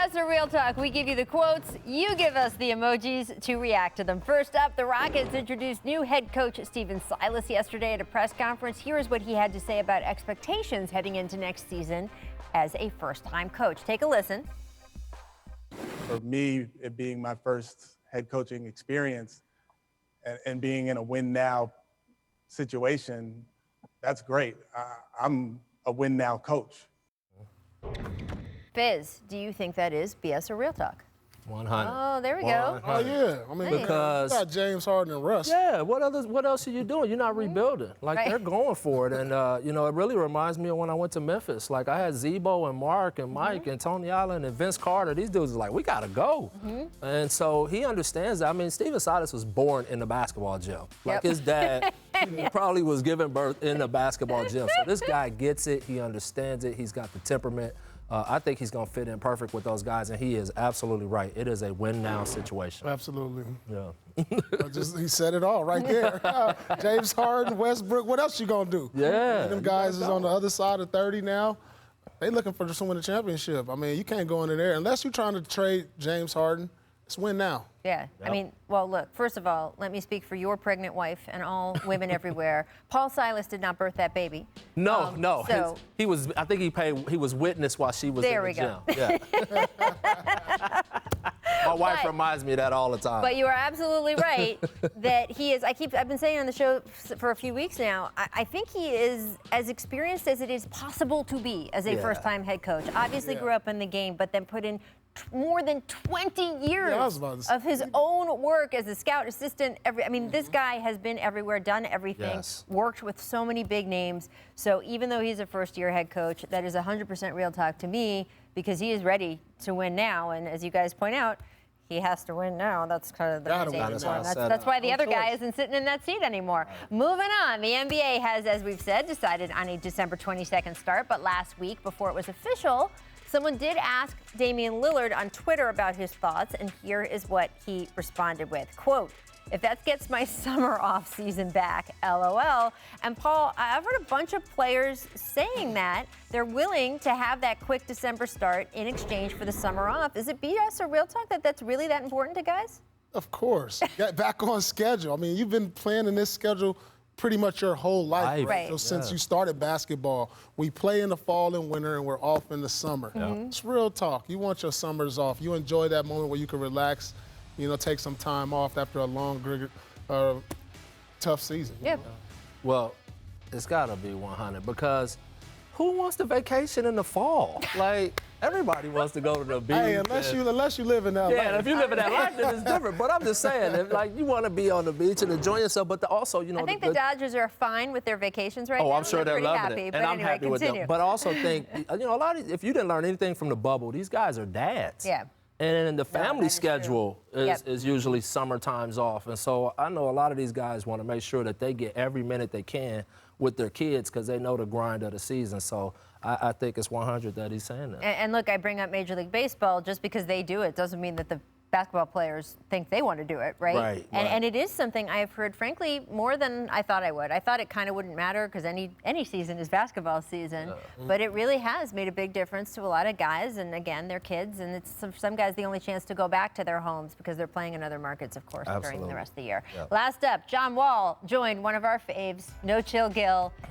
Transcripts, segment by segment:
BS or Real Talk, we give you the quotes, you give us the emojis to react to them. First up, the Rockets introduced new head coach Stephen Silas yesterday at a press conference. Here is what he had to say about expectations heading into next season as a first-time coach. Take a listen. For me, it being my first head coaching experience and being in a win-now situation, that's great. I'm a win-now coach. Fizz, do you think that is BS or Real Talk? 100. Oh, there we go. Oh, yeah. I mean, because you got James Harden and Russ. Yeah, what else are you doing? You're not rebuilding. Like, Right. they're going for it. And, it really reminds me of when I went to Memphis. Like, I had Zebo and Mark and Mike and Tony Allen and Vince Carter. These dudes are like, we got to go. And so he understands that. I mean, Stephen Silas was born in the basketball gym. Like, his dad probably was giving birth in the basketball gym. So this guy gets it. He understands it. He's got the temperament. I think he's going to fit in perfect with those guys, and he is absolutely right. It is a win-now situation. Absolutely. Yeah. He said it all right there. James Harden, Westbrook, what else you going to do? Yeah. And them guys is on the other side of 30 now. They looking for just to win a championship. I mean, you can't go in there unless you're trying to trade James Harden. It's win now. Yeah. I mean, well, look, first of all, let me speak for your pregnant wife and all women everywhere. Paul Silas did not birth that baby. No. So he was. I think he was witness while she was in the gym. There we go. Yeah. My wife reminds me of that all the time. But you are absolutely right that he is. I've been saying on the show for a few weeks now. I think he is as experienced as it is possible to be as a first-time head coach. Obviously, grew up in the game, but then put in more than 20 years of his own work as a scout assistant. This guy has been everywhere, done everything, worked with so many big names. So even though he's a first-year head coach, that is 100% Real Talk to me because he is ready to win now. And as you guys point out, he has to win now. That's kind of the mandate. That's why the other guy isn't sitting in that seat anymore. Moving on, the NBA has, as we've said, decided on a December 22nd start. But last week, before it was official, someone did ask Damian Lillard on Twitter about his thoughts, and here is what he responded with. Quote, "If that gets my summer off season back, LOL." And Paul, I've heard a bunch of players saying that they're willing to have that quick December start in exchange for the summer off. Is it BS or Real Talk that that's really that important to guys? Of course. Get back on schedule. I mean, you've been planning this schedule pretty much your whole life, right? So since you started basketball, we play in the fall and winter, and we're off in the summer. It's Real Talk. You want your summers off. You enjoy that moment where you can relax, take some time off after a long, tough season. Yep. Well, it's got to be 100 because who wants to vacation in the fall? Like, everybody wants to go to the beach. Hey, unless you live in LA. Yeah, and if you live in that life, then it's different. But I'm just saying, you want to be on the beach and enjoy yourself, but also, I think the Dodgers are fine with their vacations right now. Oh, I'm sure they're loving happy, it, but and I'm anyway, happy with them. But I also think, a lot of, if you didn't learn anything from the bubble, these guys are dads. Yeah. And the family schedule is usually summer times off. And so I know a lot of these guys want to make sure that they get every minute they can with their kids because they know the grind of the season. So I think it's 100 that he's saying that. And look, I bring up Major League Baseball just because they do it doesn't mean that the basketball players think they want to do it, right? Right. And it is something I have heard, frankly, more than I thought I would. I thought it kind of wouldn't matter because any season is basketball season, but it really has made a big difference to a lot of guys, and again, their kids, and it's some guys the only chance to go back to their homes because they're playing in other markets, of course, during the rest of the year. Last up, John Wall joined one of our faves, No Chill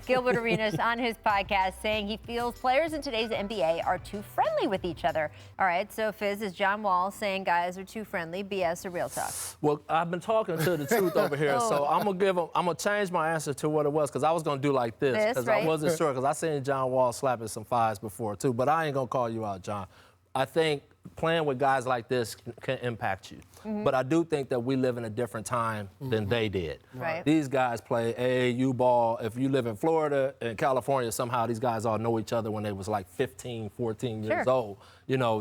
Gilbert Arenas, on his podcast, saying he feels players in today's NBA are too friendly with each other. All right, so Fizz, is John Wall saying guys are too friendly, BS or Real Talk? Well, I've been talking to the truth over here, so I'm gonna change my answer to what it was because I was gonna do like this because I wasn't sure because I seen John Wall slapping some fives before too, but I ain't gonna call you out, John. I think playing with guys like this can impact you, but I do think that we live in a different time than they did. Right. These guys play AAU ball. If you live in Florida and California, somehow these guys all know each other when they was like 15, 14 years old.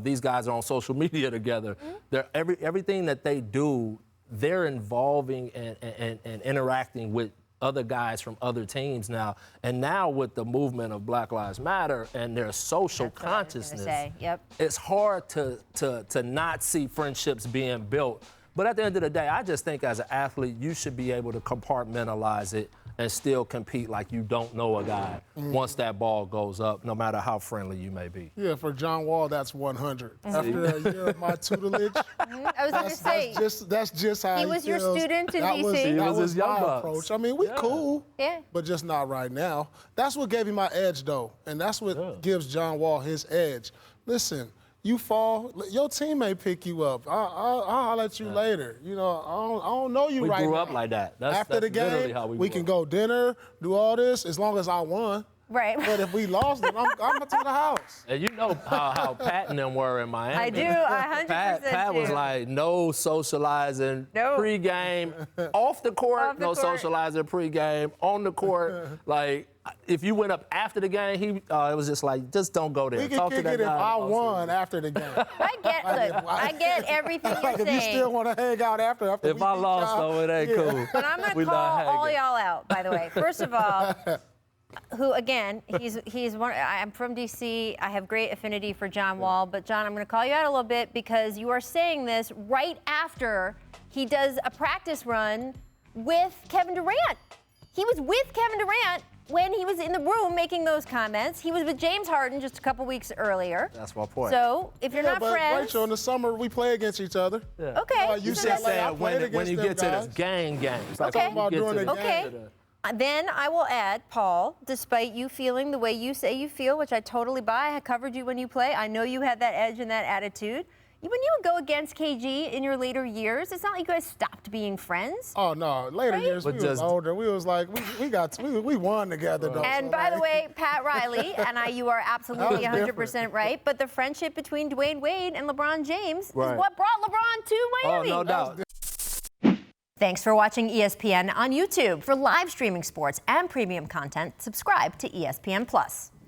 These guys are on social media together. They're everything that they do, they're involving and interacting with other guys from other teams now. And now with the movement of Black Lives Matter and their social consciousness, it's hard to not see friendships being built. But at the end of the day, I just think as an athlete, you should be able to compartmentalize it and still compete like you don't know a guy once that ball goes up, no matter how friendly you may be. Yeah, for John Wall, that's 100. After a year of my tutelage, I was going to say, that's just how he he was your feels. student in That DC. was, He that was was his young my bucks. approach. I mean, we cool, but just not right now. That's what gave me my edge, though, and that's what gives John Wall his edge. Listen, you fall, your team may pick you up. I'll holler at you later. You know, I don't know you right now. We grew up like that. After the game, literally how we can go dinner, do all this, as long as I won. Right. But if we lost, then I'm to the house. And you know how Pat and them were in Miami. I do, 100% Pat was like, no socializing pregame, off the court, no socializing pregame, on the court. Like, if you went up after the game, it was just like, just don't go there. We can kick it if I won after the game. I get everything you're saying. If you still want to hang out after if I lost, though, it ain't cool. But I'm going to call all y'all out, by the way. First of all, who, again, he's one. I'm from D.C. I have great affinity for John Wall. But, John, I'm going to call you out a little bit because you are saying this right after he does a practice run with Kevin Durant. He was with Kevin Durant when he was in the room making those comments. He was with James Harden just a couple weeks earlier. That's my point. So if you're not friends, Rachel, in the summer we play against each other. Yeah. Okay. You said when you get to the games. Like okay. Okay. Then I will add, Paul, despite you feeling the way you say you feel, which I totally buy, I covered you when you play. I know you had that edge and that attitude. When you would go against KG in your later years, it's not like you guys stopped being friends. Oh, no. Later years, we was older. We was like, we won together, though. And by the way, Pat Riley, and you are absolutely 100% right, but the friendship between Dwayne Wade and LeBron James is what brought LeBron to Miami. Oh, no doubt. Thanks for watching ESPN on YouTube. For live streaming sports and premium content, subscribe to ESPN+.